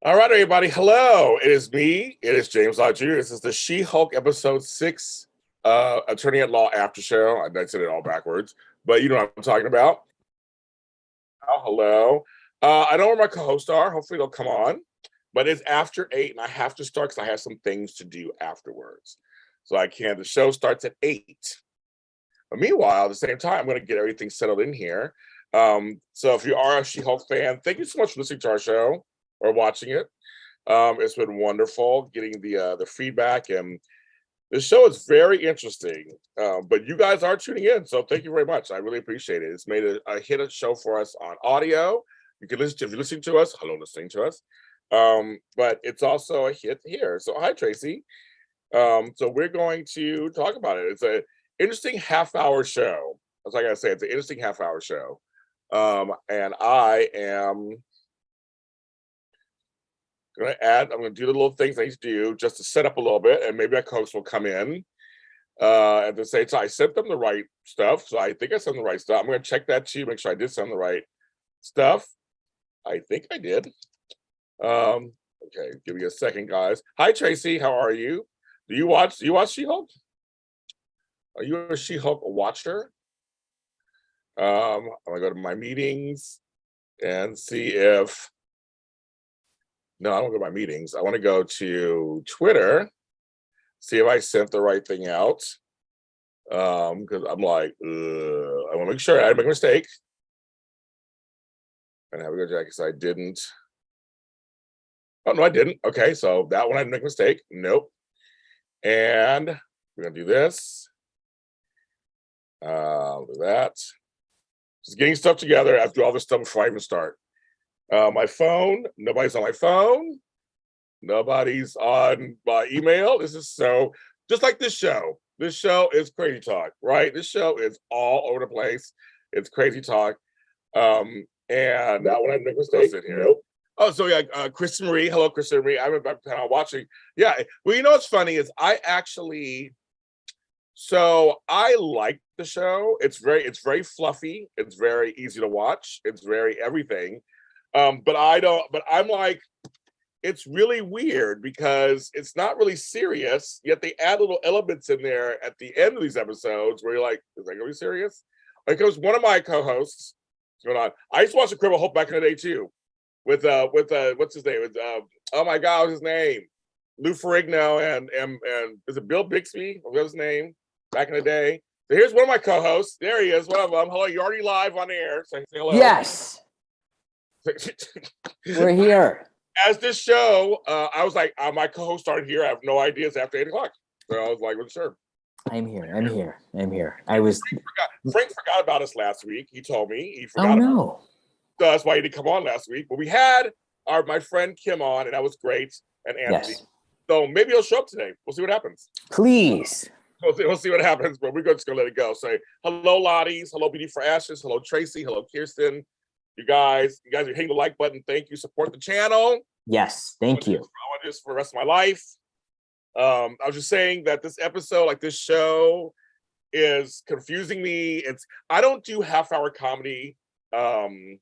All right, everybody. Hello. It is me. It is James Lott Jr. This is the She-Hulk episode 6, Attorney at Law After Show. I said it all backwards, but you know what I'm talking about. Oh, hello. I don't know where my co-hosts are. Hopefully they'll come on, but it's after 8 and I have to start because I have some things to do afterwards. So I can't. The show starts at 8. But meanwhile, at the same time, I'm going to get everything settled in here. So if you are a She-Hulk fan, thank you so much for listening to our show or watching it. It's been wonderful getting the feedback, and the show is very interesting. But you guys are tuning in, so thank you very much. I really appreciate it. It's made a hit show for us on audio. You can listen to, if you're listening to us, hello, listening to us. But it's also a hit here. So hi, Tracy. So we're going to talk about it. It's an interesting half-hour show. That's what I gotta say. It's an interesting half-hour show. And I am I'm gonna do the little things I need to do just to set up a little bit, and maybe our coach will come in and to say, so I sent them the right stuff. So I think I sent the right stuff. I'm gonna check that too, make sure I did send the right stuff. I think I did. Okay, give me a second, guys. Hi, Tracy. How are you? Do you watch She-Hulk? Are you a She-Hulk watcher? I'm gonna go to my meetings and see if. No, I don't go to my meetings. I want to go to Twitter, see if I sent the right thing out. Because I'm like, I want to make sure I didn't make a mistake. And have a go, Jack, because I didn't. Oh no, I didn't. Okay, so that one I didn't make a mistake. Nope. And we're gonna do this. Do that. Just getting stuff together after all this stuff before I even start. My phone, nobody's on my phone. Nobody's on my email. This is so, just like this show. This show is crazy talk, right? This show is all over the place. It's crazy talk. And now when I make mistakes in here. Oh, so yeah, Kristen Marie. Hello, Kristen Marie. I'm about to watching. Yeah, well, you know what's funny is I like the show. It's very fluffy. It's very easy to watch. It's very everything. But I'm like, it's really weird because it's not really serious, yet they add little elements in there at the end of these episodes where you're like, is that gonna be serious? Because one of my co-hosts, what's going on? I used to watch The Crib of Hope back in the day too. With what's his name? With oh my god, what's his name? Lou Ferrigno and is it Bill Bixby? What was his name back in the day? So here's one of my co-hosts. There he is, one of them. Hello, you're already live on air. So say hello. Yes. We're here. As this show, I was like, my co-host started here. I have no idea. It's after 8 o'clock. So I was like, well, sure. I'm here. Frank forgot about us last week. He told me he forgot. Oh no. So that's why he didn't come on last week. But we had my friend Kim on, and that was great. And Anthony. Yes. So maybe he'll show up today. We'll see what happens. Please. We'll see what happens, but we're just gonna let it go. Say hello, Lotties. Hello, Beauty for Ashes. Hello, Tracy. Hello, Kirsten. You guys are hitting the like button. Thank you. Support the channel. Yes, thank you. I want this for the rest of my life. I was just saying that this episode, like this show, is confusing me. I don't do half-hour comedy after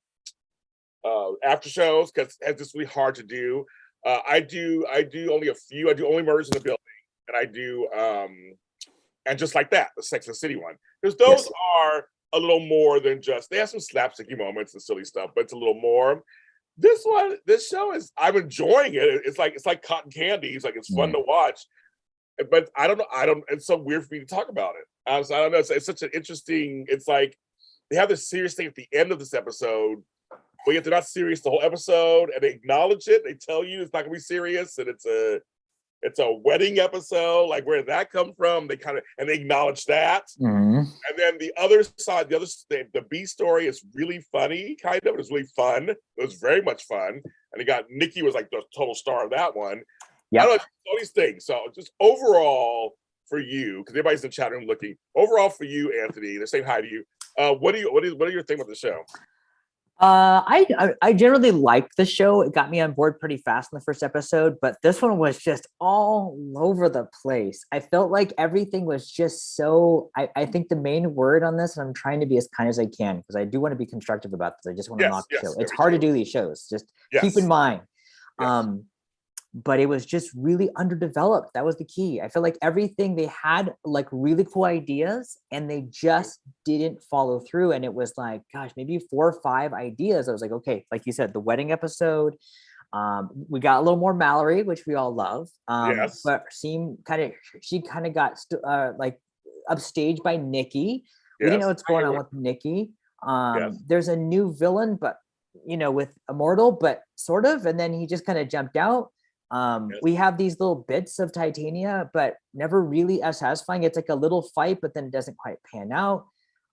shows because it's just really hard to do. I do only a few. I do only Murders in the Building, and I do and just like that, the Sex and the City one, because those are a little more than just, they have some slapsticky moments and silly stuff, but it's a little more. This show is, I'm enjoying it. It's like cotton candy. It's like, it's fun to watch, but I don't know. It's so weird for me to talk about it. I don't know. It's such an interesting, it's like, they have this serious thing at the end of this episode, but yet they're not serious the whole episode, and they acknowledge it. They tell you it's not gonna be serious, and it's a wedding episode. Like, where did that come from? They acknowledge that. Mm-hmm. And then the other side, the B story is really funny, kind of. It was really fun. It was very much fun. And Nikki was like the total star of that one. Yeah. I don't know, all these things. So just overall for you, because everybody's in the chat room looking, overall for you, Anthony, they're saying hi to you. What are your thing with the show? I generally liked the show. It got me on board pretty fast in the first episode, but this one was just all over the place. I felt like everything was just so, I think the main word on this, and I'm trying to be as kind as I can, because I do want to be constructive about this. I just want to knock the show. It's hard to do these shows. Just keep in mind. Yes. But it was just really underdeveloped. That was the key. I feel like everything they had like really cool ideas and they just didn't follow through. And it was like, gosh, maybe 4 or 5 ideas. I was like, okay, like you said, the wedding episode. We got a little more Mallory, which we all love. Yes. But she kind of got like upstaged by Nikki. We didn't know what's going on with Nikki. There's a new villain, but with Immortal, but sort of, and then he just kind of jumped out. We have these little bits of Titania, but never really as satisfying. It's like a little fight, but then it doesn't quite pan out.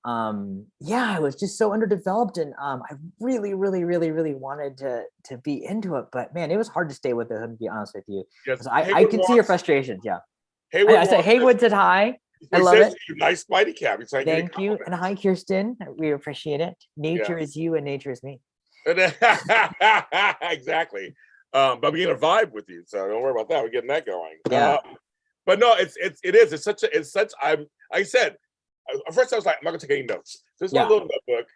It was just so underdeveloped, and I really, really, really, really wanted to be into it, but man, it was hard to stay with it, to be honest with you. Yes. I can see your frustrations. Yeah. Haywood I said Haywood said hi. I love it. Nice Mighty Cap. Thank you. And hi, Kirsten. We appreciate it. Nature is you and nature is me. Exactly. But we get a vibe with you, so don't worry about that. We're getting that going. Yeah. But no, it's like I said, at first I was like, I'm not gonna take any notes. This is my little notebook.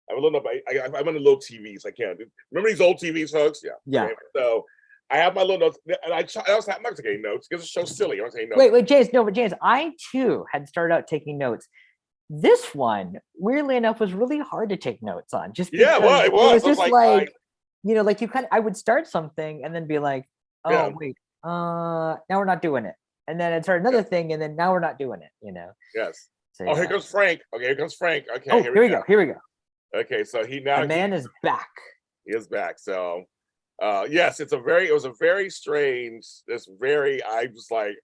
I have a little notebook. I'm on the little TVs. I can't. Remember these old TVs, folks? Yeah. Yeah. Okay. So I have my little notes, and I was like, I'm not gonna take any notes because the show's silly. I'm not taking notes. Wait, James. No, but James, I too had started out taking notes. This one, weirdly enough, was really hard to take notes on. Just because it was just like like you kind of, I would start something and then be like, oh wait, now we're not doing it, and then I'd start another thing, and then now we're not doing it. Yes. So, here comes Frank. Okay, here comes Frank. Okay. Oh, here we go. Here we go. Okay, so the man is back. He is back. So, yes, it was a very strange. I was like,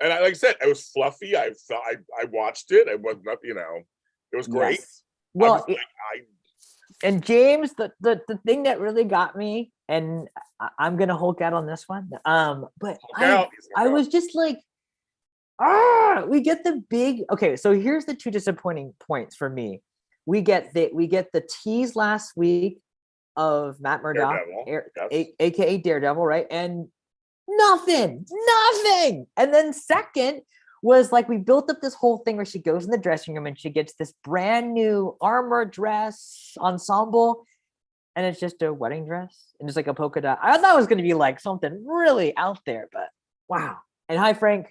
and like I said, it was fluffy. I watched it. It was not, it was great. Yes. Well, and James, the thing that really got me, and I'm gonna Hulk out on this one. But I was just like, we get the big. Okay, so here's the 2 disappointing points for me. We get the tease last week of Matt Murdock, aka Daredevil, right? And nothing. And then second was like, we built up this whole thing where she goes in the dressing room and she gets this brand new armor dress ensemble, and it's just a wedding dress and it's like a polka dot. I thought it was going to be like something really out there, but wow. And hi, Frank.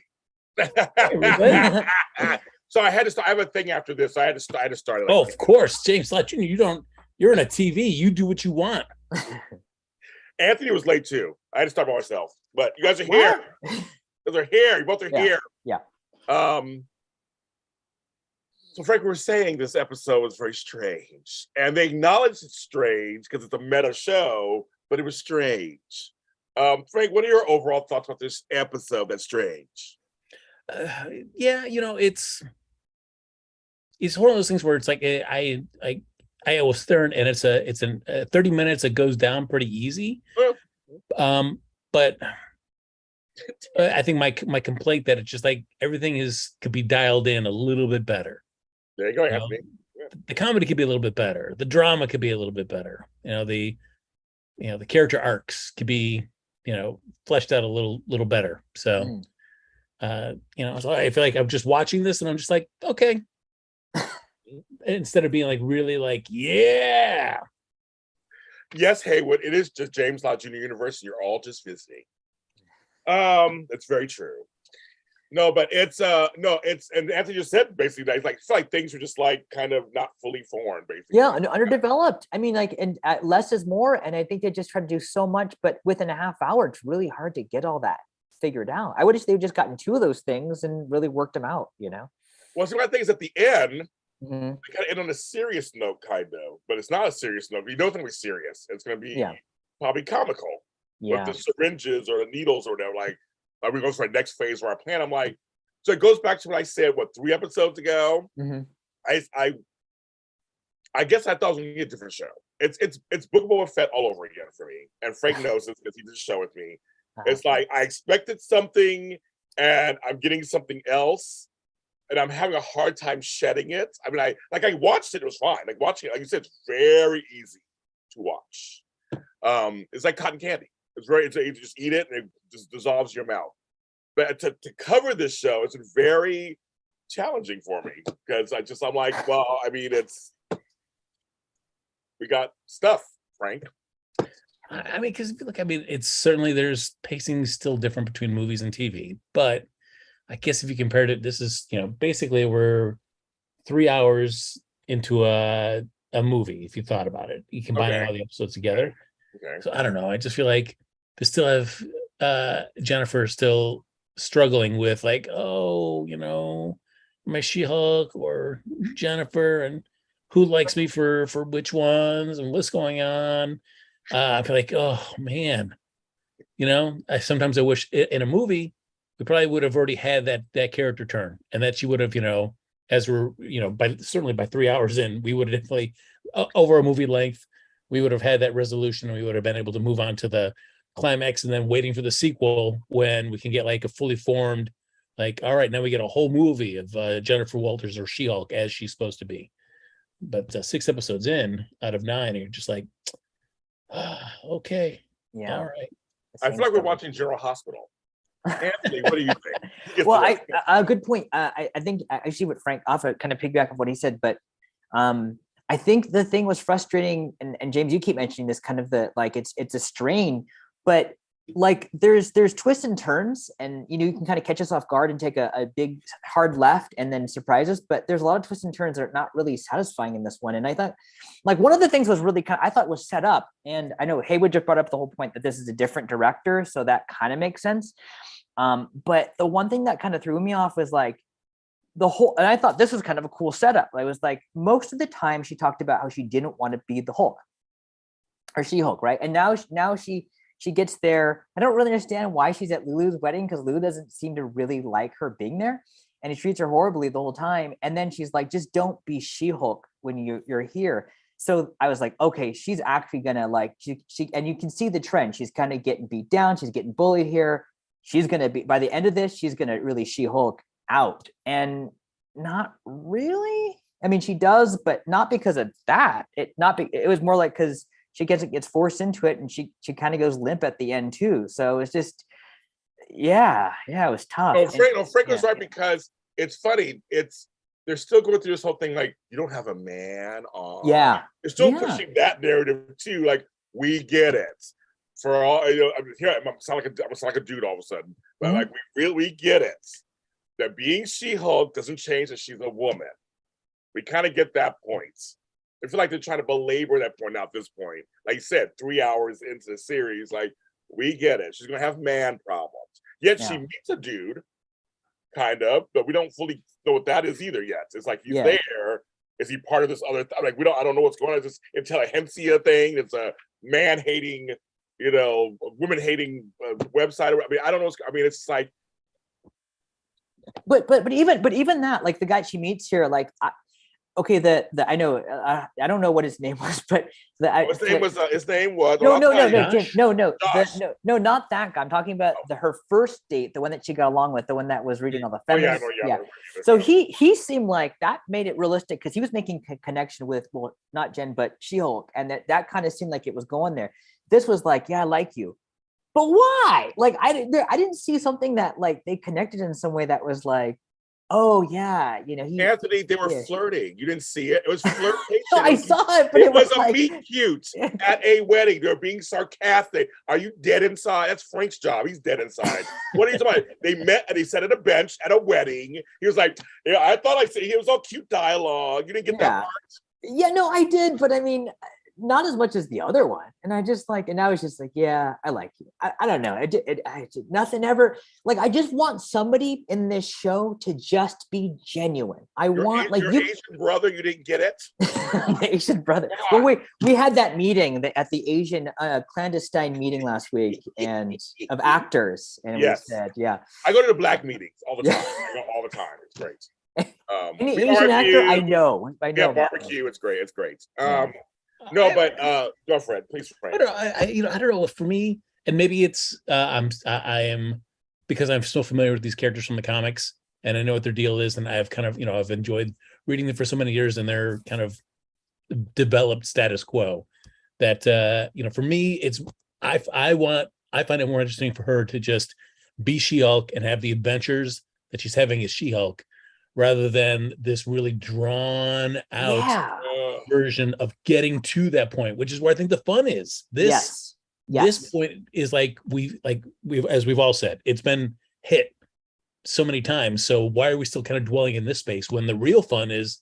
So I had to start. I have a thing after this. So I had to start it. Oh, of course, James Lott Jr. You're in a TV. You do what you want. Anthony was late too. I had to start by myself. But you guys are here. You guys are here. You both are here. Yeah. So Frank, we were saying this episode was very strange, and they acknowledged it's strange because it's a meta show, but it was strange. Frank, what are your overall thoughts about this episode that's strange? It's one of those things where it's like I was staring, and it's 30 minutes. It goes down pretty easy. But I think my complaint that it's just like everything could be dialed in a little bit better. There you go. The comedy could be a little bit better. The drama could be a little bit better. The character arcs could be fleshed out a little better. So so I feel like I'm just watching this and I'm just like, okay. Instead of being like really like, yeah. Yes, Haywood, it is just James Lott Jr. University. You're all just visiting. It's very true. No, but it's and Anthony just said basically that it's like things are just like kind of not fully formed, basically. Yeah, underdeveloped. I mean, like, and less is more, and I think they just try to do so much, but within a half hour, it's really hard to get all that figured out. I wish they'd just gotten 2 of those things and really worked them out, Well, see, my thing is at the end, they kind of end on a serious note, kind of, but it's not a serious note. You don't think it's serious. It's going to be probably comical. Yeah. With the syringes or the needles or whatever, like, are we going for our next phase of our plan? I'm like, so it goes back to what I said, 3 episodes ago? Mm-hmm. I guess I thought it was going to be a different show. It's Book of Boba Fett all over again for me. And Frank knows this because he did the show with me. It's like I expected something and I'm getting something else. And I'm having a hard time shedding it. I mean, I watched it, it was fine. Like watching it, like you said, it's very easy to watch. It's like cotton candy. You just eat it and it just dissolves your mouth. But to cover this show, it's very challenging for me because I'm like, well, I mean, we got stuff, Frank. I mean, because look, I mean, it's certainly there's pacing still different between movies and TV, but I guess if you compared it, this is basically we're 3 hours into a movie. If you thought about it, you combining all the episodes together. Okay. So I don't know. I just feel like they still have Jennifer still struggling with like, oh, my She-Hulk or Jennifer and who likes me for which ones and what's going on. I feel like, oh man, sometimes I wish in a movie we probably would have already had that character turn, and that she would have, as we're, certainly by 3 hours in, we would have definitely over a movie length, we would have had that resolution, and we would have been able to move on to the climax, and then waiting for the sequel when we can get like a fully formed, like, all right, now we get a whole movie of Jennifer Walters or She-Hulk as she's supposed to be. But 6 episodes in out of 9, you're just like, okay, Yeah. all right. I feel like we're watching General Hospital. Anthony, what do you think? Well, a good point. I think I see what Frank offered, kind of piggyback of what he said, but I think the thing was frustrating, and James, you keep mentioning this kind of it's a strain, but like there's twists and turns, and you can kind of catch us off guard and take a big hard left and then surprise us, but there's a lot of twists and turns that are not really satisfying in this one. And I thought like one of the things was really I thought was set up, and I know Haywood just brought up the whole point that this is a different director, so that kind of makes sense. But the one thing that kind of threw me off was like and I thought this was kind of a cool setup. I was like, most of the time she talked about how she didn't want to be the Hulk or She-Hulk, right? And now she gets there. I don't really understand why she's at Lulu's wedding, because Lulu doesn't seem to really like her being there, and he treats her horribly the whole time. And then she's like, just don't be She-Hulk when you're here. So I was like, okay, she's actually gonna like she and you can see the trend. She's kind of getting beat down. She's getting bullied here. She's gonna be, by the end of this, she's gonna really She-Hulk out. And not really. I mean, she does, but not because of that. It was more like because she gets forced into it, and she kind of goes limp at the end too. So it's just, it was tough. Frank was right, because it's funny. They're still going through this whole thing like, you don't have a man on. Yeah. They're still pushing that narrative too. Like, we get it. For all, I'm sound like a dude all of a sudden, but like we get it. That being She-Hulk doesn't change that she's a woman. We kind of get that point. I feel like they're trying to belabor that point now at this point. Like you said, 3 hours into the series, like, we get it. She's gonna have man problems. Yet she meets a dude, kind of, but we don't fully know what that is either yet. It's like he's there. Is he part of this other like I don't know what's going on. It's just intelligentsia thing. It's a man-hating, women-hating website. I mean, I don't know. I mean, it's like, but even that, like the guy she meets here, like, okay, I know, I don't know what his name was, but his name was no, not that guy. I'm talking about her first date, the one that she got along with, the one that was reading all the feminists. So he seemed like that made it realistic, because he was making a connection with, well, not Jen, but She-Hulk, and that kind of seemed like it was going there. This was like, yeah, I like you, but why? Like, I didn't see something that like they connected in some way that was like, oh yeah, Anthony, they were flirting. You didn't see it. It was flirtation. No, I saw it, but it was a like... meet cute at a wedding. They're being sarcastic. Are you dead inside? That's Frank's job. He's dead inside. What are you talking about? They met and they sat at a bench at a wedding. He was like, I thought I said, it was all cute dialogue. You didn't get that part? Yeah, no, I did, but I mean, not as much as the other one. And I just like, and I was just like, yeah, I like you. I don't know. I nothing ever, like, I just want somebody in this show to just be genuine. Want like your Asian brother, you didn't get it? Asian brother. Well, we had that meeting at the Asian clandestine meeting last week, and of actors. And we said, I go to the black meetings all the time. I go all the time. It's great. Any Asian actor, I know. Yeah, barbecue. It's great. It's great. No, but go, Fred. Please, Fred. I don't know. For me, and maybe it's I am, because I'm so familiar with these characters from the comics, and I know what their deal is, and I've kind of I've enjoyed reading them for so many years, and their kind of developed status quo. That for me, it's I find it more interesting for her to just be She-Hulk and have the adventures that she's having as She-Hulk, rather than this really drawn out version of getting to that point, which is where I think the fun is. This This point is like we've as we've all said, it's been hit so many times. So why are we still kind of dwelling in this space when the real fun is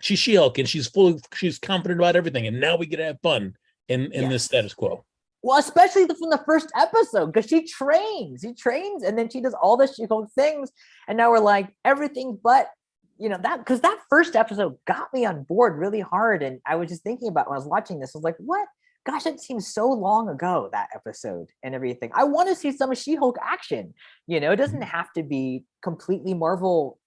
she's She-Hulk and she's confident about everything, and now we get to have fun in this status quo. Well, especially from the first episode, because she trains, and then she does all the She-Hulk things, and now we're like everything but, that, because that first episode got me on board really hard, and I was just thinking about when I was watching this, I was like, what? Gosh, it seems so long ago, that episode and everything. I want to see some She-Hulk action. It doesn't have to be completely Marvel,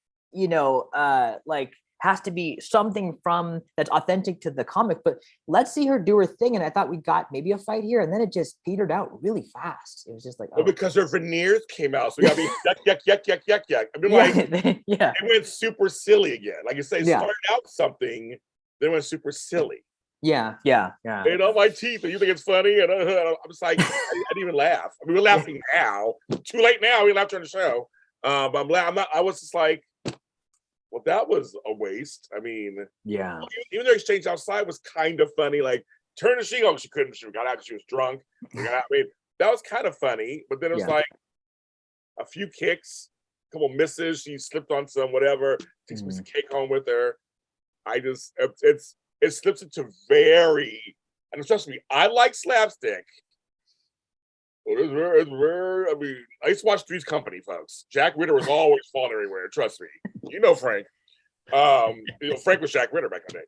like has to be something from that's authentic to the comic, but let's see her do her thing. And I thought we got maybe a fight here, and then it just petered out really fast. It was just like, well, because her veneers came out, so we got to be yuck. I mean, like, it went super silly again. Like you say, it started out something, then went super silly. Yeah. My teeth. And you think it's funny? And I'm just like, I didn't even laugh. I mean, we're laughing now. Too late now. We laughed during the show. But I was just like, well, that was a waste. I mean, even their exchange outside was kind of funny. Like, turn to She-Hulk, she couldn't. She got out because she was drunk. I mean, that was kind of funny. But then it was like a few kicks, a couple misses. She slipped on some whatever. Takes a piece of cake home with her. It slips into and trust me, I like slapstick. It's rare. I mean, I used to watch Three's Company, folks. Jack Ritter was always falling everywhere. Trust me. Frank. Frank was Jack Ritter back in the day.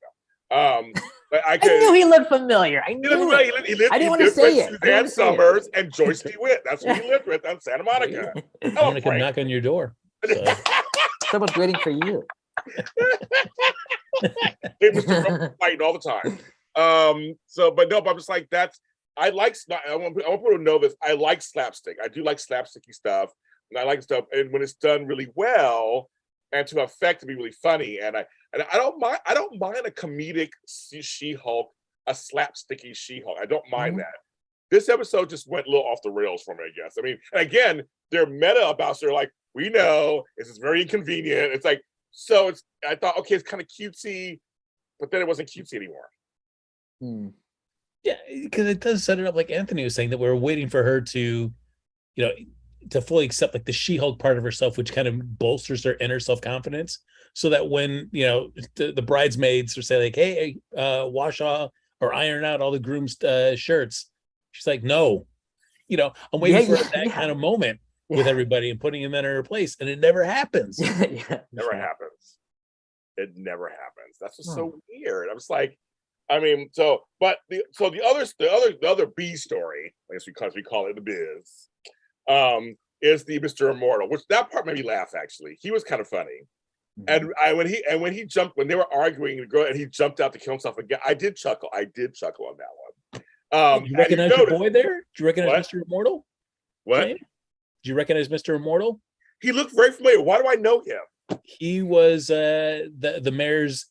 But I knew he looked familiar. I knew he lived. I didn't want to say it. Suzanne Summers and Joyce DeWitt. That's who he lived with on Santa Monica. Someone could knock on your door. So. Someone's waiting for you. They was fighting all the time. But I'm just like, I want people to know this. I like slapstick. I do like slapsticky stuff, and I like stuff. And when it's done really well, and to effect to be really funny, and I don't mind. I don't mind a comedic She-Hulk, a slapsticky She-Hulk. I don't mind that. This episode just went a little off the rails for me, I guess. I mean, again, they're meta about. So they're like, we know this is very inconvenient. It's like, so it's. I thought, okay, it's kind of cutesy, but then it wasn't cutesy anymore. Yeah, because it does set it up like Anthony was saying, that we're waiting for her to, to fully accept like the She-Hulk part of herself, which kind of bolsters her inner self-confidence, so that when the bridesmaids are saying like, hey, wash off or iron out all the groom's shirts, she's like, no, I'm waiting for that kind of moment with everybody and putting him in her place, and it never happens. Never happens. It never happens. That's just so weird. I was like, I mean, the other B story, I guess because we call it the biz, is the Mr. Immortal, which that part made me laugh. Actually, he was kind of funny, and when he jumped, when they were arguing, the girl, and he jumped out to kill himself again, I did chuckle on that one. Did you recognize your boy there? Did you recognize Mr. Immortal? What? Did you recognize Mr. Immortal? He looked very familiar. Why do I know him? He was the mayor's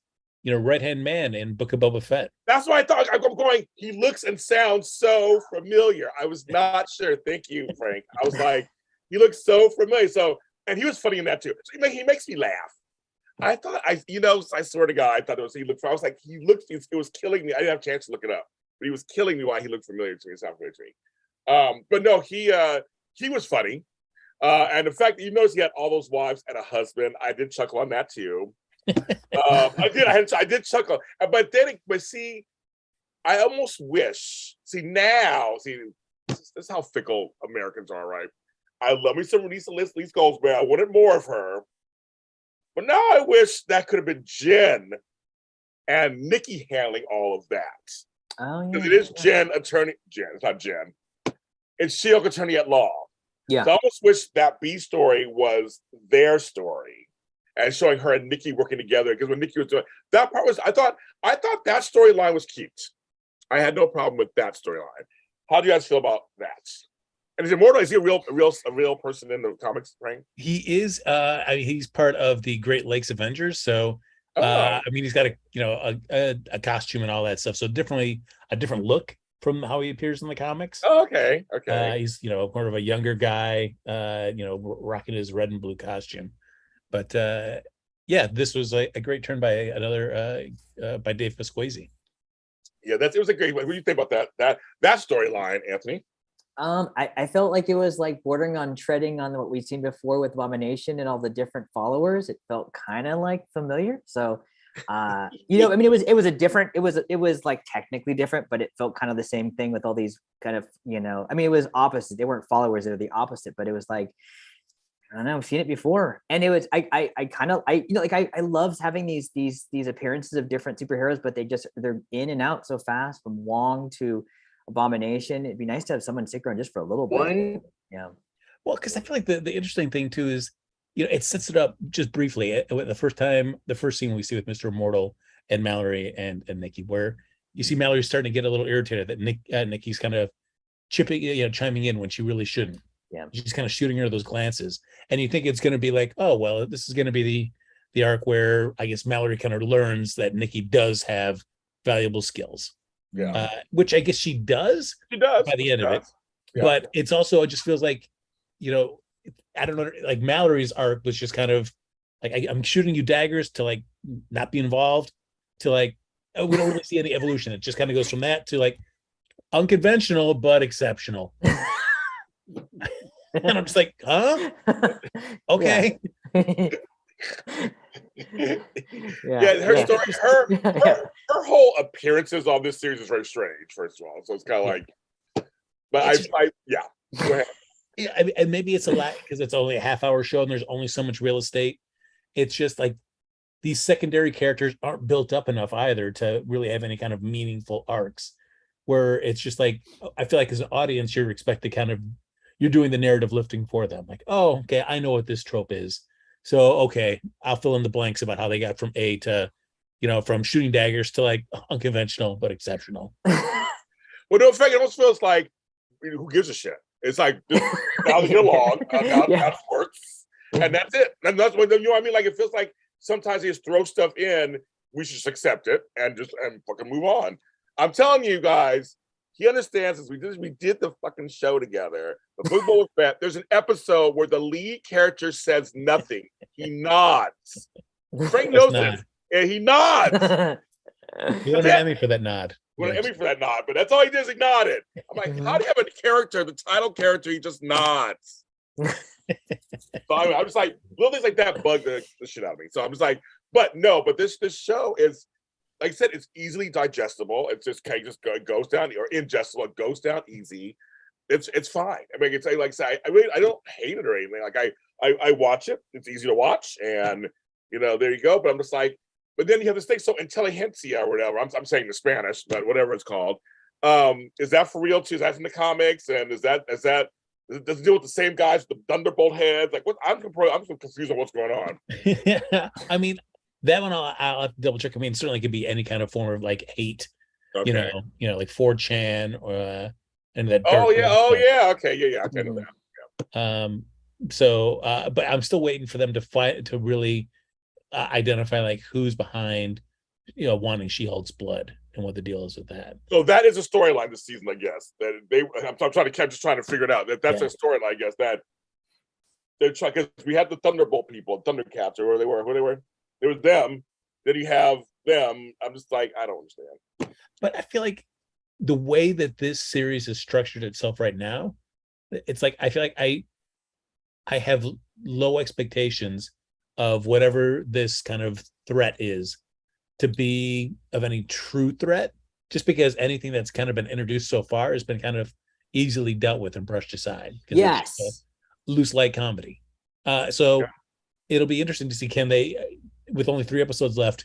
right-hand man in Book of Boba Fett. That's what I thought. I'm going, he looks and sounds so familiar. I was not sure. Thank you, Frank. I was like, he looks so familiar. So, and he was funny in that too. So he makes me laugh. I thought, I swear to God, I thought he looked, I was like, it was killing me. I didn't have a chance to look it up, but he was killing me why he looked familiar to me. It sounded familiar to me. But no, he was funny. And the fact that you notice he had all those wives and a husband, I did chuckle on that too. I did chuckle, but see, I almost wish. This is how fickle Americans are, right? I love me some Lisa Goldsberry. I wanted more of her, but now I wish that could have been Jen and Nikki handling all of that. Oh, because it is Jen, attorney. Jen, it's not Jen. It's She-Hulk attorney at law. Yeah, so I almost wish that B story was their story. And showing her and Nikki working together, because when Nikki was doing that part I thought that storyline was cute. I had no problem with that storyline. How do you guys feel about that? And is Immortal? Is he a real person in the comics, Frank? He is. I mean, he's part of the Great Lakes Avengers. So, I mean, he's got a costume and all that stuff. So definitely a different look from how he appears in the comics. Oh, okay. He's more of a younger guy. Rocking his red and blue costume. But this was a great turn by another by Dave Pasquesi. Yeah, it was a great one. What do you think about that storyline, Anthony? I felt like it was like bordering on treading on what we've seen before with Abomination and all the different followers. It felt kind of like familiar. So, I mean, it was a different, it was like technically different, but it felt kind of the same thing with all these kind of, I mean, it was opposite. They weren't followers; they were the opposite. But it was like, I don't know, I've seen it before, and it was I kind of like I loved having these appearances of different superheroes, but they're in and out so fast from Wong to Abomination. It'd be nice to have someone stick around just for a little bit. Yeah. Well, because I feel like the interesting thing too is, it sets it up just briefly. The first scene we see with Mr. Immortal and Mallory and Nikki, where you see Mallory starting to get a little irritated that Nikki's kind of chiming in when she really shouldn't. Yeah. She's kind of shooting her those glances, and you think it's going to be like, oh well, this is going to be the arc where I guess Mallory kind of learns that Nikki does have valuable skills. Yeah. Which I guess she does. She does by the end of it. Yeah. But it's also, it just feels like, I don't know, like Mallory's arc was just kind of like, I'm shooting you daggers to like not be involved, to like, oh, we don't really see any evolution. It just kind of goes from that to like unconventional but exceptional. And I'm just like, huh? Okay. Her story, her whole appearances on this series is very strange, first of all. So it's kind of like, but go ahead. Yeah, and maybe it's a lot because it's only a half-hour show and there's only so much real estate. It's just like these secondary characters aren't built up enough either to really have any kind of meaningful arcs, where it's just like, I feel like as an audience, you're expected you're doing the narrative lifting for them. Like, oh, okay, I know what this trope is. So, okay, I'll fill in the blanks about how they got from A to, from shooting daggers to like unconventional but exceptional. Well, no, in fact, it almost feels like, who gives a shit? It's like, now that you're along, now it works, and that's it. And that's what, I mean? Like, it feels like sometimes they just throw stuff in, we should just accept it and fucking move on. I'm telling you guys, he understands this. We did the fucking show together. The football was bad. There's an episode where the lead character says nothing. He nods. Frank knows this, and he nods. He won an Emmy for that nod. Won an Emmy for that nod, but that's all he does. He nodded. I'm like, how do you have a character, the title character, he just nods? So I'm just like, little things like that bug the shit out of me. So I'm just like, but this show is, like I said, it's easily digestible. It's just kind of goes down, or ingestible. It goes down easy. It's fine. I mean, it's like I say, I don't hate it or anything. Like I watch it. It's easy to watch, and there you go. But I'm just like, but then you have this thing. So intelligentsia or whatever. I'm saying the Spanish, but whatever it's called. Is that for real too? Is that from the comics? And does it deal with the same guys with the Thunderbolt heads? Like what? I'm so confused on what's going on. Yeah, I mean. That one I'll have to double check. I mean, certainly could be any kind of form of like hate, okay. Like 4chan or and that. Okay, yeah. I know that. Yeah. But I'm still waiting for them to really identify like who's behind, wanting She-Hulk's blood and what the deal is with that. So that is a storyline this season, I guess. That I'm just trying to figure it out. That's a storyline, I guess. That they're trying, because we had the Thunderbolt people, Thundercats, or who they were. It was them. Then you have them. I'm just like, I don't understand. But I feel like the way that this series is structured itself right now, it's like I feel like I have low expectations of whatever this kind of threat is to be of any true threat, just because anything that's kind of been introduced so far has been kind of easily dealt with and brushed aside. Yes. Loose light comedy. It'll be interesting to see, can they, with only 3 episodes left,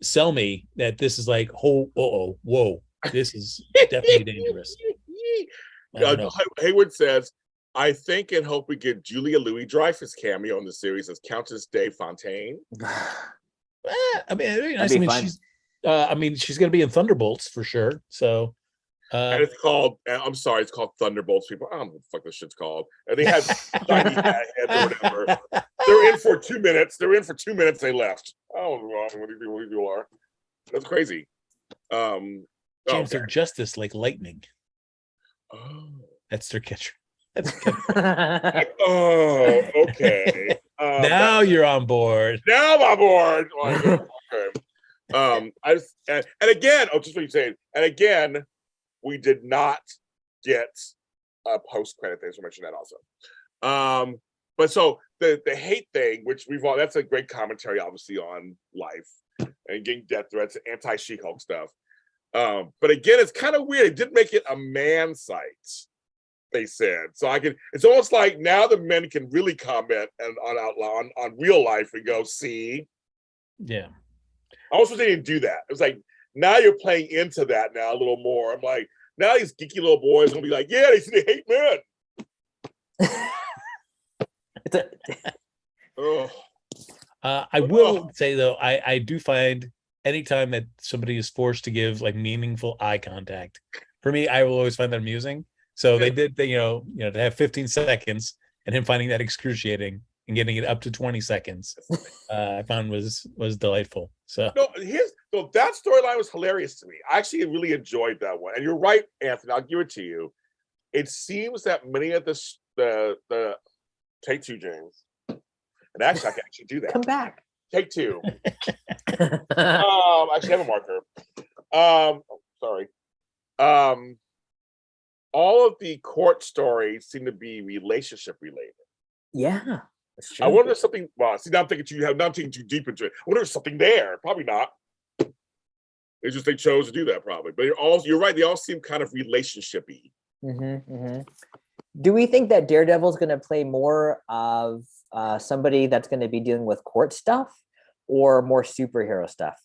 sell me that this is like, whoa, this is definitely dangerous. Hayward says, I think and hope we get Julia Louis-Dreyfus cameo in the series as Countess de Fontaine. I mean, it'd be nice. She's going to be in Thunderbolts for sure. So, and it's called, I'm sorry, it's called Thunderbolts. People, I don't know what the fuck this shit's called. And they had shiny heads or whatever. They're in for 2 minutes. They left. I don't know what these people are. That's crazy. James, they're justice like lightning. Oh, that's their catcher. Oh, okay. Now you're on board. Now I'm on board. Okay. And again, just what you're saying. And again, we did not get post-credit thing, so mention that also. But so the hate thing, which that's a great commentary, obviously, on life and getting death threats, anti-She-Hulk stuff. But again, it's kind of weird. It didn't make it a man site, they said. So it's almost like now the men can really comment on real life and go, see. Yeah. I also didn't do that. It was like, now you're playing into that now a little more. I'm like, now these geeky little boys gonna be like, yeah, they hate men. I will say though, I do find anytime that somebody is forced to give like meaningful eye contact, for me, I will always find that amusing. So they did, to have 15 seconds and him finding that excruciating and getting it up to 20 seconds, I found was delightful. So that storyline was hilarious to me. I actually really enjoyed that one. And you're right, Anthony. I'll give it to you. It seems that many of the take two, James. And actually, I can actually do that. Come back. Take two. Actually, I have a marker. Sorry. All of the court stories seem to be relationship related. Yeah. I wonder if something. Well, see, now I'm thinking too deep into it. I wonder if something there. Probably not. It's just they chose to do that, probably. But you're right. They all seem kind of relationshipy. Do we think that Daredevil's going to play more of somebody that's going to be dealing with court stuff, or more superhero stuff?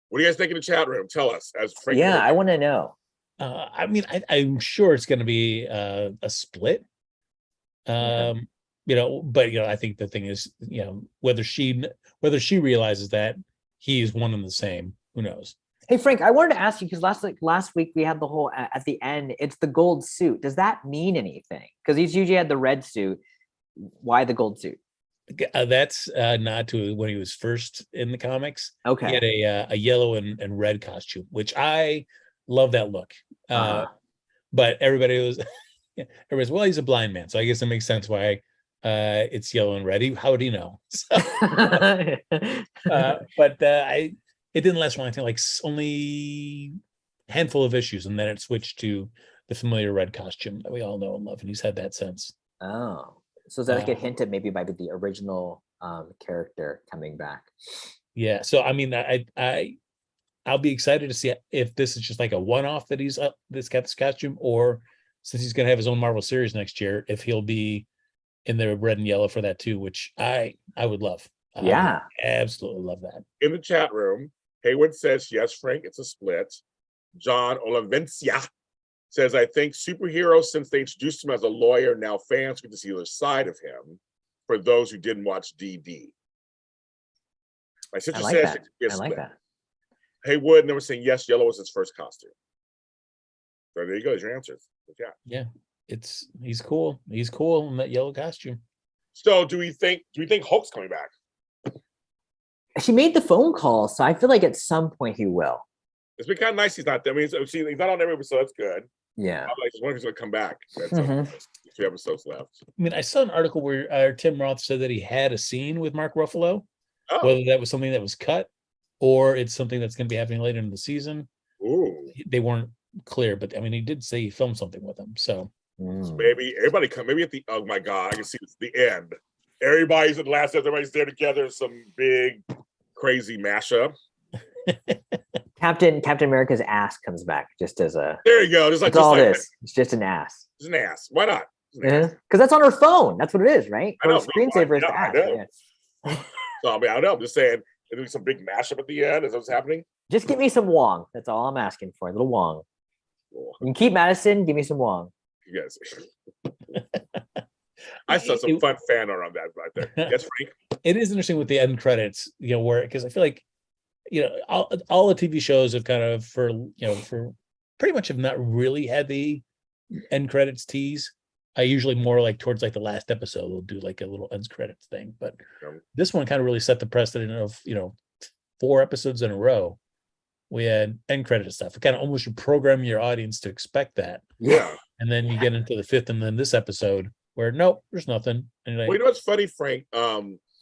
What do you guys think in the chat room? Tell us. As Frank, I want to know. I'm sure it's going to be a split. But I think the thing is, whether she realizes that he is one and the same, who knows? Hey Frank, I wanted to ask you, because last week we had the whole at the end, it's the gold suit. Does that mean anything? Because he's usually had the red suit. Why the gold suit? That's not to when he was first in the comics. Okay. He had a yellow and red costume, which I love that look. But everybody's well, he's a blind man, so I guess it makes sense why it's yellow and red. How would he know? So, it didn't last long. I think like only a handful of issues, and then it switched to the familiar red costume that we all know and love, and he's had that since. Oh, so is that like a hint at maybe by the original character coming back? Yeah. So I mean, I'll be excited to see if this is just like a one-off that he's this got this costume, or since he's going to have his own Marvel series next year, if he'll be in the red and yellow for that too, which I would love. Yeah, absolutely love that. In the chat room, Haywood says, yes, Frank, it's a split. John Olavencia says, I think superheroes, since they introduced him as a lawyer, now fans get to see the other side of him for those who didn't watch DD. My sister says, I like that. Haywood never saying, yes, yellow was his first costume. So there you go. There's your answers. Yeah, he's cool. He's cool in that yellow costume. So do we think Hulk's coming back? He made the phone call, so I feel like at some point he will. It's been kind of nice he's not there. I mean, he's not on every episode. That's good. Yeah. I just wonder if he's going to come back. That's 2 episodes left. I mean, I saw an article where Tim Roth said that he had a scene with Mark Ruffalo, whether that was something that was cut or it's something that's going to be happening later in the season. Ooh. They weren't clear, but I mean, he did say he filmed something with him. So maybe everybody come. Maybe at the oh my god, I can see this, the end. Everybody's in the last episode. Everybody's there together. Some big crazy mashup. Captain America's ass comes back just as a. There you go. Just like all it is. It's just an ass. It's an ass. Why not? Because that's on her phone. That's what it is, right? I know. Screensaver is the ass. Yeah. So I mean, I don't know. I'm just saying. There's some big mashup at the end. Is that what's happening? Just give me some Wong. That's all I'm asking for. A little Wong. You can keep Madison. Give me some Wong. Yes. I saw some fun fan art on that right there. Yes, Frank. It is interesting with the end credits, where because I feel like, all the TV shows have kind of for pretty much have not really had the end credits tease. I usually more like towards like the last episode they'll do like a little end credits thing, but this one kind of really set the precedent of 4 episodes in a row we had end credit stuff. It kind of almost should program your audience to expect that. Yeah. And then you get into the 5th and then this episode where nope, there's nothing. And well, you know what's funny, Frank? A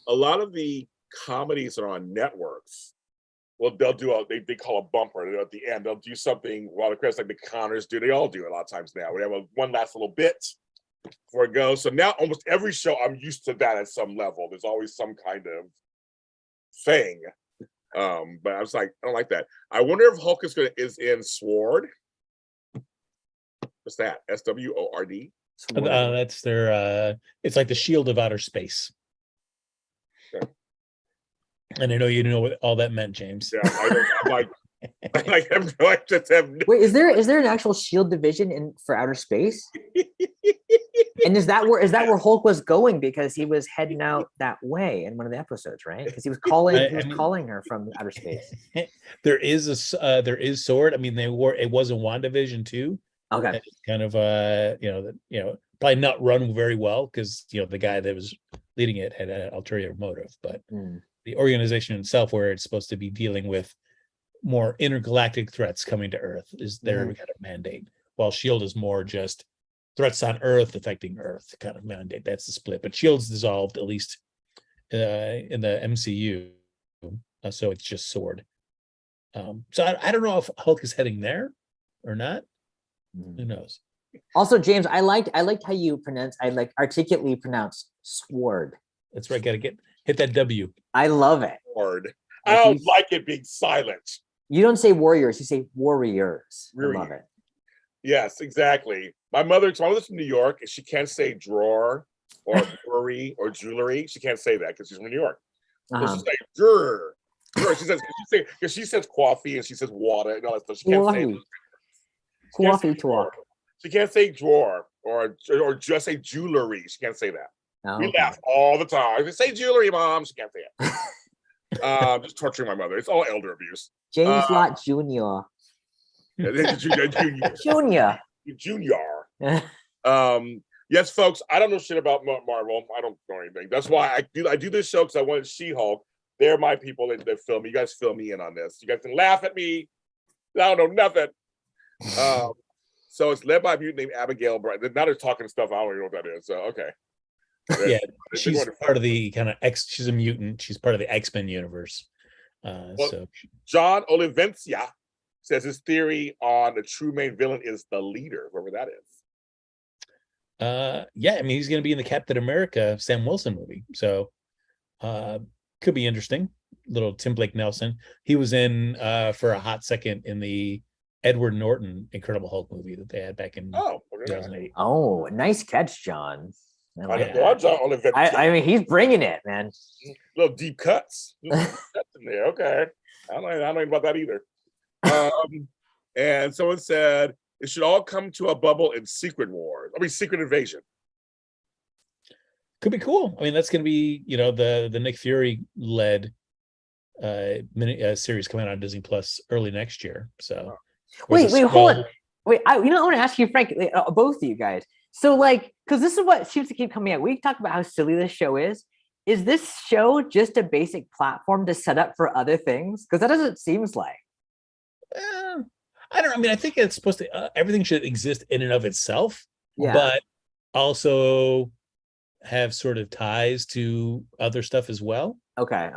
lot of the comedies are on networks well, they'll do they call a bumper at the end. They'll do something while the credits, like the Connors do. They all do it a lot of times now. We have one last little bit before it goes. So now almost every show, I'm used to that at some level. There's always some kind of thing. But I was like, I don't like that. I wonder if Hulk is in Sword. What's that? SWORD? That's their it's like the Shield of Outer Space. Okay. And I know you know what all that meant, James. Yeah, I'm like, I just have Wait, is there an actual Shield division for outer space? And is that where Hulk was going, because he was heading out that way in one of the episodes, right? Because he was calling her from outer space. There is Sword. I mean, it was in WandaVision too. Okay. It's kind of probably not run very well because the guy that was leading it had an ulterior motive, but the organization itself, where it's supposed to be dealing with more intergalactic threats coming to Earth, is their kind of mandate, while Shield is more just threats on Earth affecting Earth kind of mandate. That's the split. But Shield's dissolved, at least in the MCU, so it's just Sword. So I don't know if Hulk is heading there or not. Who knows? Also, James, I liked how you articulately pronounce Sword. That's right. Got to hit that W. I love it. Sword. I don't like it being silent. You don't say warriors, you say warriors. I love it. Yes, exactly. My mother's from New York, and she can't say drawer or brewery or jewelry. She can't say that because she's from New York. So she says drawer. She says coffee and she says water and all that stuff. She can't say coffee talk. She can't say drawer or just say jewelry. She can't say that. Oh, we laugh all the time. If say jewelry, Mom, she can't say it. Just torturing my mother. It's all elder abuse. James Lott Jr. Junior. Yes, folks. I don't know shit about Marvel. I don't know anything. That's why I do this show, because I wanted She-Hulk. They're my people that film me. You guys fill me in on this. You guys can laugh at me. I don't know nothing. So it's led by a mutant named Abigail Bright. Now they're talking stuff. I don't even know what that is. So okay. Yeah, she's part of the kind of she's a mutant. She's part of the X-Men universe. So John Olivencia says his theory on the true main villain is the leader, whoever that is. Yeah, I mean, he's going to be in the Captain America Sam Wilson movie, so could be interesting. Little Tim Blake Nelson. He was in for a hot second in the Edward Norton Incredible Hulk movie that they had back in 2008. Oh, nice catch, John. I mean, he's bringing it, man. Little deep cuts. Cuts in there. Okay. I don't know about that either. And someone said it should all come to a bubble in Secret Invasion. Could be cool. I mean, that's going to be, the Nick Fury led mini series coming out on Disney Plus early next year. So wait, hold on. Wait, I want to ask you, Frank, both of you guys. So, because this is what seems to keep coming out. We talk about how silly this show is. Is this show just a basic platform to set up for other things? Because that doesn't seem like. I don't know. I mean, I think it's supposed to. Everything should exist in and of itself, but also have sort of ties to other stuff as well. Okay.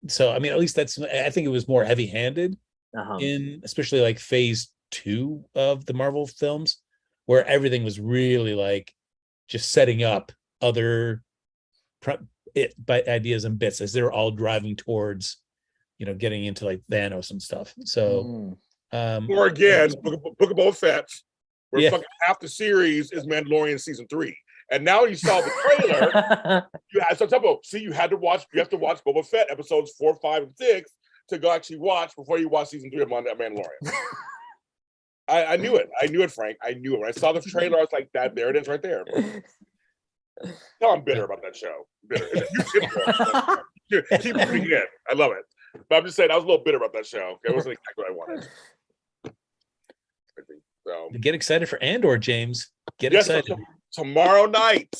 So, I mean, at least I think it was more heavy-handed in especially like phase 2 of the Marvel films, where everything was really just setting up other ideas and bits as they're all driving towards, getting into like Thanos and stuff. So, or again, Book of Boba Fett, where fucking half the series is Mandalorian season 3, and now you saw the trailer. You have you have to watch Boba Fett episodes 4, 5, and 6 to go actually watch before you watch season 3 of Mandalorian. I knew it, Frank. I knew it. When I saw the trailer, I was like, there it is right there. No, I'm bitter about that show. Bitter. Keep putting it in. I love it. But I'm just saying, I was a little bitter about that show. It wasn't exactly what I wanted. So, get excited for Andor, James. Get excited. So tomorrow night,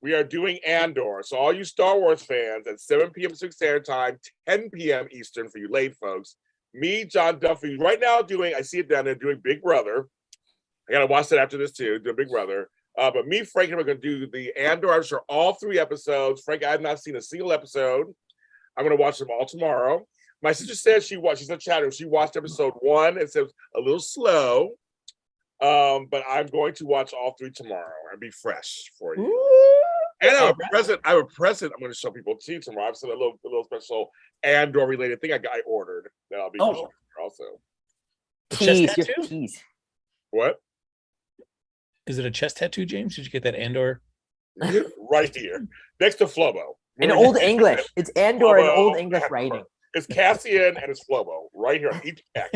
we are doing Andor. So all you Star Wars fans, at 7 p.m. Pacific Standard Time, 10 p.m. Eastern for you late folks. Me, John Duffy, right now I see it down there doing Big Brother. I got to watch that after this too, do Big Brother. But me, Frank, and we're going to do the Andor. I'm sure all 3 episodes. Frank, I have not seen a single episode. I'm going to watch them all tomorrow. My sister said she's in chat room. She watched episode 1 and said it was a little slow. But I'm going to watch all 3 tomorrow and be fresh for you. Ooh. And I have a present. I'm going to show people too tomorrow. I've seen a little special Andor related thing I ordered that I'll be showing also. Tease. What? Is it a chest tattoo, James? Did you get that Andor? Right here, next to Flobo. In Old English. It's Andor in Old English writing. It's Cassian and it's Flobo right here on each back.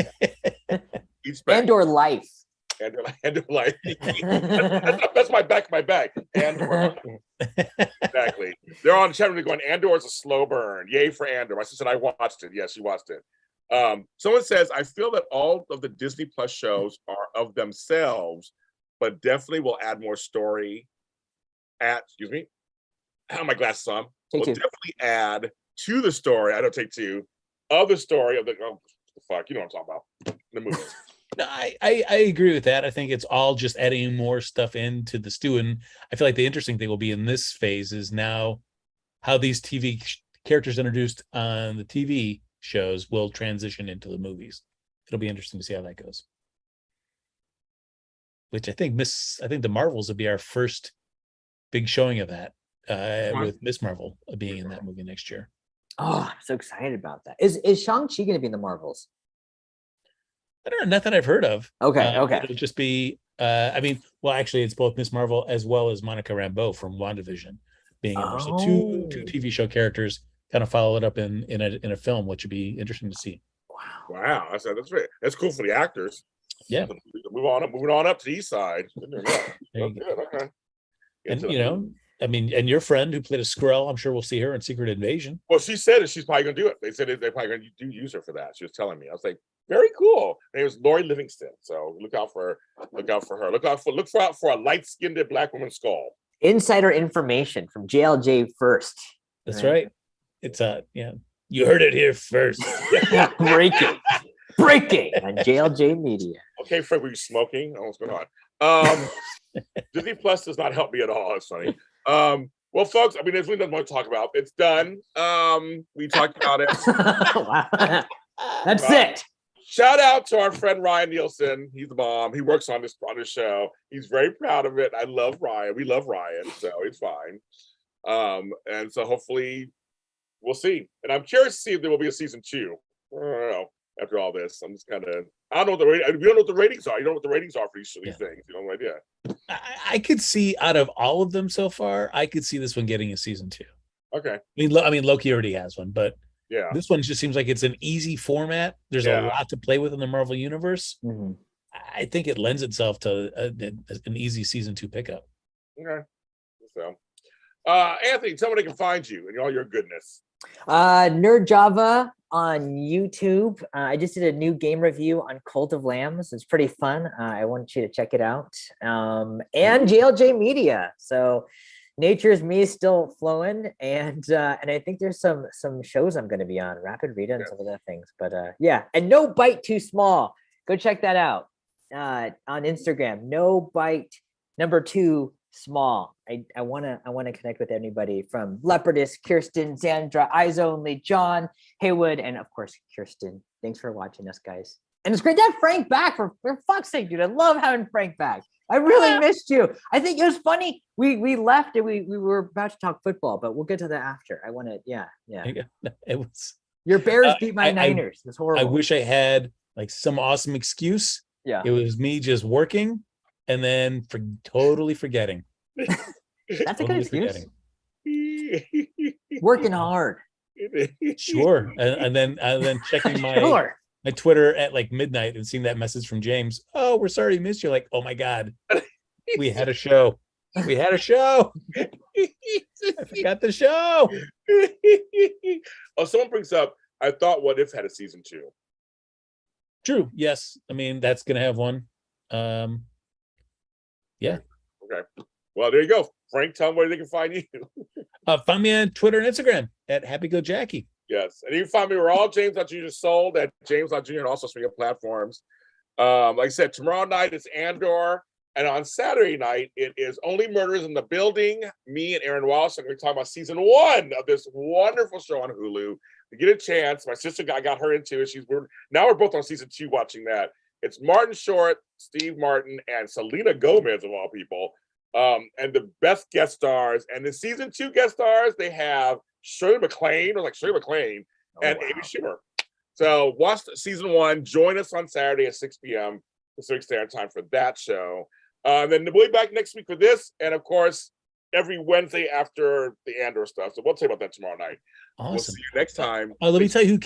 Andor life. Andor life. That's my bag. Andor. Exactly. They're on chat room going, Andor is a slow burn. Yay for Andor. My sister said I watched it. Yes, she watched it. Someone says, I feel that all of the Disney Plus shows are of themselves, but definitely will add more story excuse me. I have my glasses on. Will definitely add to the story. I don't take two of the story of the fuck. You know what I'm talking about. The movies. No, I agree with that. I think it's all just adding more stuff into the stew. And I feel like the interesting thing will be in this phase is now how these TV characters introduced on the TV shows will transition into the movies. It'll be interesting to see how that goes. Which I think the Marvels will be our first big showing of that, with Miss Marvel being in that movie next year. Oh, I'm so excited about that. Is Shang-Chi going to be in the Marvels? I don't know, nothing I've heard of. Okay. It'll just be, actually, it's both Miss Marvel as well as Monica Rambeau from WandaVision being in there. So two TV show characters kind of follow it up in a film, which would be interesting to see. Wow, that's cool for the actors. Yeah. Moving on up to the east side. Okay. And and your friend who played a Skrull, I'm sure we'll see her in Secret Invasion. Well, she said that she's probably going to do it. They said they're probably going to use her for that. She was telling me. I was like, very cool. Her name was Lori Livingston. So look out for her. Look for a light-skinned black woman skull. Insider information from JLJ first. That's right. It's you heard it here first. Breaking on JLJ Media. Okay, Fred, were you smoking? What's going on? Disney Plus does not help me at all. It's funny. Well, folks, there's really nothing more to talk about. It's done. We talked about it. Wow. That's it. Shout out to our friend Ryan Nielsen. He's the bomb. He works on this show. He's very proud of it. I love Ryan. We love Ryan, so it's fine. And so hopefully we'll see. And I'm curious to see if there will be a season 2. I don't know. After all this, I'm just kind of, I don't know what we don't know what the ratings are. You don't know what the ratings are for these things. You know, no idea. I could see out of all of them so far, I could see this one getting a season 2. Okay. I mean, Loki already has one, but yeah, this one just seems like it's an easy format. There's a lot to play with in the Marvel universe. Mm-hmm. I think it lends itself to an easy season 2 pickup. Okay. So, Anthony, tell me they can find you and all your goodness. Nerd Java on YouTube. I just did a new game review on Cult of Lambs. It's pretty fun. I want you to check it out. And JLJ Media. So Nature's Me is still flowing, and I think there's some shows I'm going to be on, Rapid Read and some of the things. But and No Bite Too Small. Go check that out on Instagram. No Bite #2 Small. I want to connect with anybody from Leopardus, Kirsten, Zandra, Eyes Only, John, Haywood, and of course Kirsten. Thanks for watching us, guys. And it's great to have Frank back. For fuck's sake, dude. I love having Frank back. I really missed you. I think it was funny. We left and we were about to talk football, but we'll get to that after. I want to, yeah. It was your Bears beat my Niners. It's horrible. I wish I had like some awesome excuse. Yeah. It was me just working and then totally forgetting. That's a good excuse. Working hard. Sure. And then checking my Twitter at like midnight and seeing that message from James. Oh, we're sorry we missed you. Like, oh my God. We had a show. I forgot the show. Oh, someone brings up, I thought What If had a season 2. True. Yes. I mean, that's gonna have one. Yeah. Okay. Well, there you go. Frank, tell them where they can find you. Find me on Twitter and Instagram at HappyGoJackie. Yes. And you can find me, we're all James.Jr. sold at James.Jr. and also speaking of platforms. Like I said, tomorrow night it's Andor And on Saturday night, it is Only Murders in the Building. Me and Aaron Walsh are going to talk about season 1 of this wonderful show on Hulu. To get a chance, my sister got her into it. Now we're both on season 2 watching that. It's Martin Short, Steve Martin, and Selena Gomez of all people. And the best guest stars. And the season 2 guest stars, they have Shirley MacLaine, and Amy Schumer. So watch season 1. Join us on Saturday at 6 p.m. Pacific Standard Time for that show. Then we'll be back next week for this, and of course, every Wednesday after the Andor stuff. So we'll tell you about that tomorrow night. Awesome. We'll see you next time. Let me tell you who